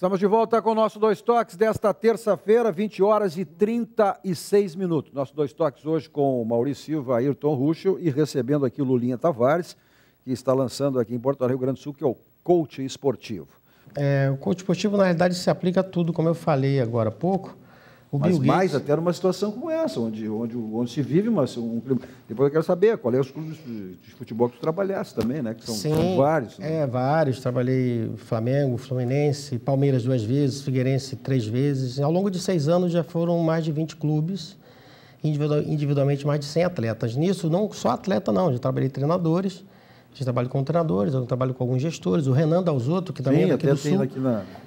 Estamos de volta com o nosso Dois Toques desta terça-feira, 20 horas e 36 minutos. Nosso Dois Toques hoje com o Maurício Silva, Ayrton Ruschel e recebendo aqui o Lulinha Tavares, que está lançando aqui em Porto Alegre, Rio Grande do Sul, que é o coach esportivo. O coach esportivo, na realidade, se aplica a tudo, como eu falei agora há pouco. Mas mais até numa situação como essa, onde se vive Depois eu quero saber qual é os clubes de futebol que tu trabalhaste também, né? Que são vários. Né? Vários. Trabalhei Flamengo, Fluminense, Palmeiras 2 vezes, Figueirense 3 vezes. Ao longo de 6 anos já foram mais de 20 clubes, individualmente mais de 100 atletas. Nisso, não só atleta não, já trabalhei treinadores, já trabalho com treinadores, eu trabalho com alguns gestores, o Renan Dalzotto, que também é daqui do Sul.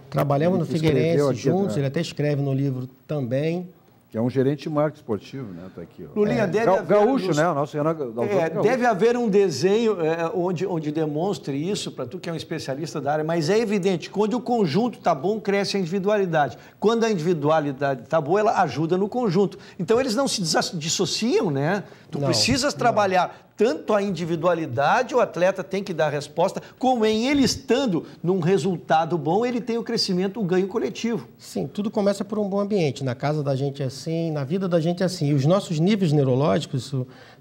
Trabalhamos no Figueirense juntos, ele até escreve no livro também. Que é um gerente de marketing esportivo, né? Tá aqui, ó. Lulinha, Gaúcho, né? O nosso Renan Dalzotto. Deve haver um desenho onde demonstre isso, para tu que é um especialista da área, mas é evidente, quando o conjunto está bom, cresce a individualidade. Quando a individualidade está boa, ela ajuda no conjunto. Então, eles não se dissociam, né? Tu precisas trabalhar tanto a individualidade, o atleta tem que dar resposta, como em ele estando num resultado bom, ele tem o crescimento, o ganho coletivo. Sim, tudo começa por um bom ambiente. Na casa da gente é assim, na vida da gente é assim. E os nossos níveis neurológicos,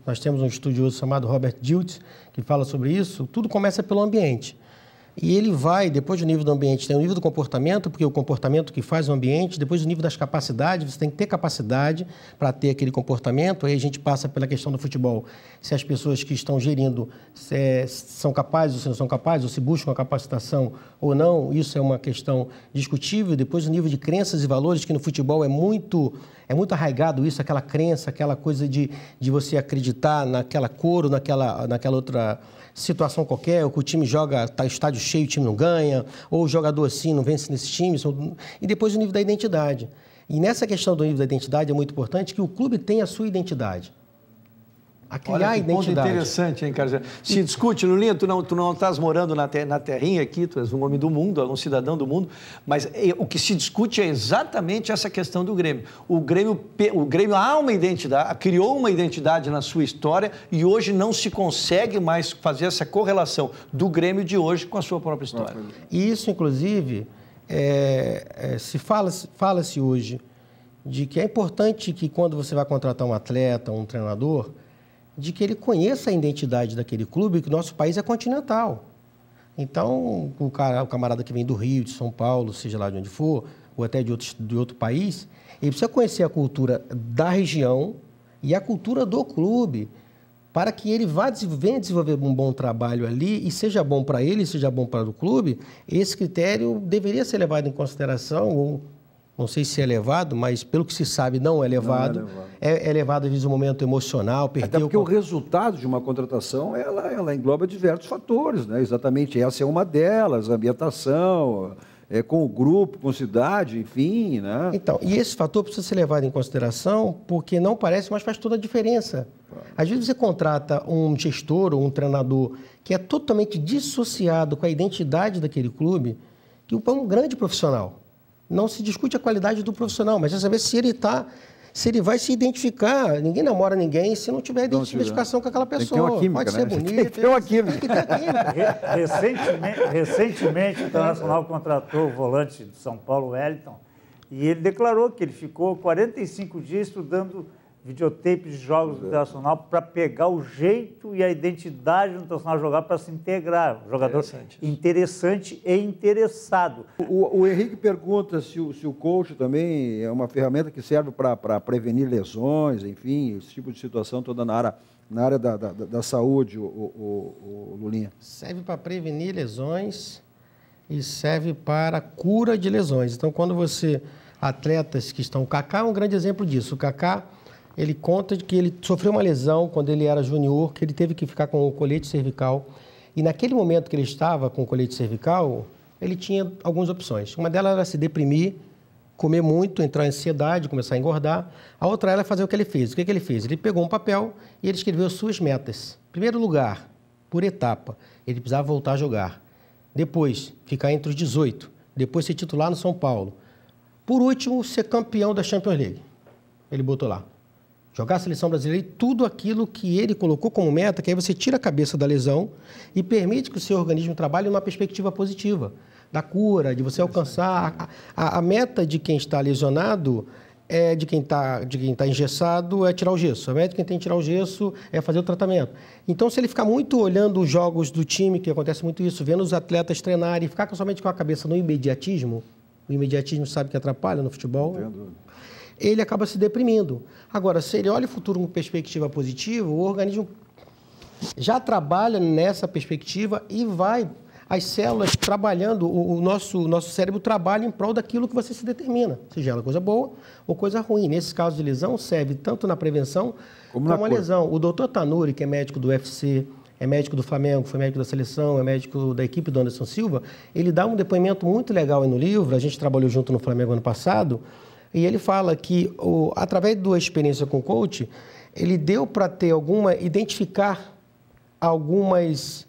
nós temos um estudioso chamado Robert Dilts, que fala sobre isso, tudo começa pelo ambiente. E ele vai, depois do nível do ambiente, tem o nível do comportamento, porque é o comportamento que faz o ambiente, depois o nível das capacidades, você tem que ter capacidade para ter aquele comportamento, aí a gente passa pela questão do futebol, se as pessoas que estão gerindo são capazes ou se não são capazes, ou se buscam a capacitação ou não, isso é uma questão discutível, depois o nível de crenças e valores, que no futebol é muito arraigado isso, aquela crença, aquela coisa de você acreditar naquela cor ou naquela outra situação qualquer, ou que o time joga, está estádio cheio, o time não ganha, ou o jogador assim não vence nesses times, e depois o nível da identidade. E nessa questão do nível da identidade é muito importante que o clube tenha a sua identidade. A criar a identidade. Ponto interessante, hein, Carlos? Se discute, Lulinha, tu não estás morando na terrinha aqui, tu és um homem do mundo, um cidadão do mundo, mas o que se discute é exatamente essa questão do Grêmio. O Grêmio há uma identidade, criou uma identidade na sua história e hoje não se consegue mais fazer essa correlação do Grêmio de hoje com a sua própria história. E isso, inclusive, fala-se hoje de que é importante que quando você vai contratar um atleta, um treinador, de que ele conheça a identidade daquele clube, que o nosso país é continental. Então, o camarada que vem do Rio, de São Paulo, seja lá de onde for, ou até de outro país, ele precisa conhecer a cultura da região e a cultura do clube, para que ele venha desenvolver um bom trabalho ali e seja bom para ele, seja bom para o clube. Esse critério deveria ser levado em consideração, ou não sei se é levado, mas pelo que se sabe não é levado. É levado, às vezes, um momento emocional, até porque o resultado de uma contratação, ela engloba diversos fatores, né? Exatamente, essa é uma delas, a ambientação, com o grupo, com a cidade, enfim, né? Então, e esse fator precisa ser levado em consideração porque não parece, mas faz toda a diferença. Às vezes você contrata um gestor ou um treinador que é totalmente dissociado com a identidade daquele clube, que é um grande profissional. Não se discute a qualidade do profissional, mas é saber se ele vai se identificar. Ninguém namora ninguém se não tiver identificação com aquela pessoa. Tem que ter uma química, pode ser bonito. Tem que ter uma química. Recentemente, o Internacional contratou o volante de São Paulo, Wellington, e ele declarou que ele ficou 45 dias estudando videotapes de jogos do Internacional para pegar o jeito e a identidade do Internacional jogar para se integrar. Um jogador interessante e interessado. O Henrique pergunta se o coach também é uma ferramenta que serve para prevenir lesões, enfim, esse tipo de situação toda na área da saúde, o Lulinha. Serve para prevenir lesões e serve para cura de lesões. Então, quando atletas que estão... O Kaká é um grande exemplo disso. O Kaká, ele conta de que ele sofreu uma lesão quando ele era junior, que ele teve que ficar com o colete cervical. E naquele momento que ele estava com o colete cervical, ele tinha algumas opções. Uma delas era se deprimir, comer muito, entrar em ansiedade, começar a engordar. A outra era fazer o que ele fez. O que ele fez? Ele pegou um papel e ele escreveu suas metas. Primeiro lugar, por etapa, ele precisava voltar a jogar. Depois, ficar entre os 18. Depois, ser titular no São Paulo. Por último, ser campeão da Champions League. Ele botou lá. Jogar a seleção brasileira e tudo aquilo que ele colocou como meta, que aí você tira a cabeça da lesão e permite que o seu organismo trabalhe numa perspectiva positiva. da cura, de você alcançar. A meta de quem está lesionado de quem está engessado é tirar o gesso. A meta de quem tem que tirar o gesso é fazer o tratamento. Então, se ele ficar muito olhando os jogos do time, que acontece muito isso, vendo os atletas treinarem e ficar somente com a cabeça no imediatismo, o imediatismo sabe que atrapalha no futebol, ele acaba se deprimindo. Agora, se ele olha o futuro com perspectiva positiva, o organismo já trabalha nessa perspectiva e vai... As células trabalhando, o nosso cérebro trabalha em prol daquilo que você se determina, seja ela coisa boa ou coisa ruim. Nesse caso de lesão, serve tanto na prevenção como na lesão. O doutor Tanuri, que é médico do UFC, é médico do Flamengo, foi médico da seleção, é médico da equipe do Anderson Silva, ele dá um depoimento muito legal aí no livro, a gente trabalhou junto no Flamengo ano passado, e ele fala que, através da experiência com o coach, ele deu para ter identificar alguns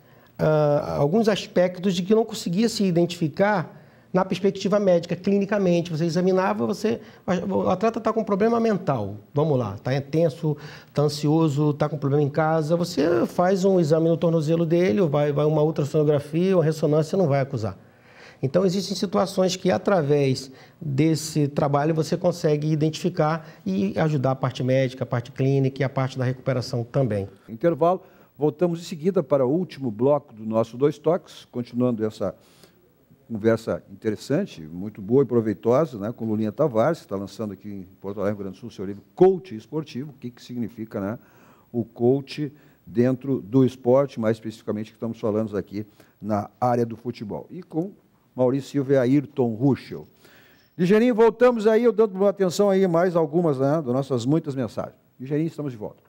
aspectos de que não conseguia se identificar na perspectiva médica, clinicamente. Você examinava, o atleta está com um problema mental, vamos lá, está tenso, está ansioso, está com problema em casa, você faz um exame no tornozelo dele, ou vai uma ultrassonografia, uma ressonância, não vai acusar. Então, existem situações que, através desse trabalho, você consegue identificar e ajudar a parte médica, a parte clínica e a parte da recuperação também. Intervalo. Voltamos em seguida para o último bloco do nosso Dois Toques, continuando essa conversa interessante, muito boa e proveitosa, né, com Lulinha Tavares, que está lançando aqui em Porto Alegre, Rio Grande do Sul, seu livro Coach Esportivo. O que significa, né, o coach dentro do esporte, mais especificamente que estamos falando aqui na área do futebol. E com Maurício Silva e Ayrton Ruschel. Ligeirinho, voltamos aí, eu dando atenção aí mais algumas, né, das nossas muitas mensagens. Ligeirinho, estamos de volta.